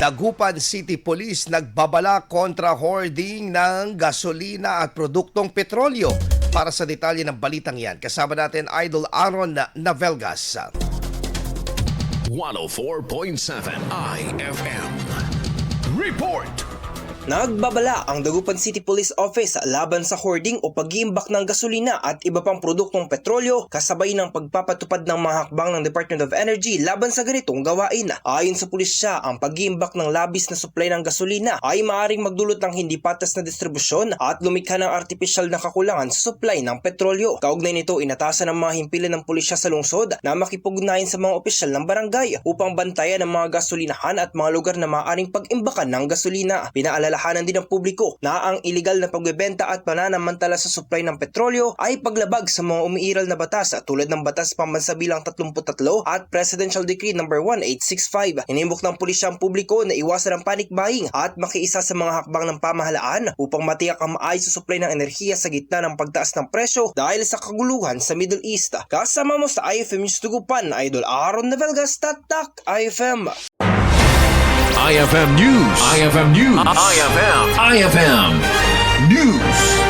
Dagupan City Police nagbabala kontra hoarding ng gasolina at produktong petrolyo. Para sa detalye ng balitang yan, kasama natin Idol Aaron Navelgas. 104.7 IFM Report. Nagbabala ang Dagupan City Police Office laban sa hoarding o pag-iimbak ng gasolina at iba pang produktong petrolyo kasabay ng pagpapatupad ng mga hakbang ng Department of Energy laban sa ganitong gawain. Ayon sa pulisya, ang pag-iimbak ng labis na supply ng gasolina ay maaaring magdulot ng hindi patas na distribusyon at lumikha ng artipisyal na kakulangan sa supply ng petrolyo. Kaugnay nito, inatasan ng mga himpilan ng pulisya sa lungsod na makipag-ugnayan sa mga opisyal ng barangay upang bantayan ang mga gasolinahan at mga lugar na maaaring pag-imbakan ng gasolina. Pinaalalahanan din ng publiko na ang iligal na pagbebenta at pananamantala sa supply ng petrolyo ay paglabag sa mga umiiral na batas tulad ng Batas Pambansa bilang 33 at Presidential Decree No. 1865. Inimbok ng pulisya ang publiko na iwasan ang panic buying at makiisa sa mga hakbang ng pamahalaan upang matiyak ang maayos sa supply ng enerhiya sa gitna ng pagtaas ng presyo dahil sa kaguluhan sa Middle East. Kasama mo sa IFM News Dagupan, Idol Aaron Navelgas, Tatak IFM. IFM News. IFM News. IFM News.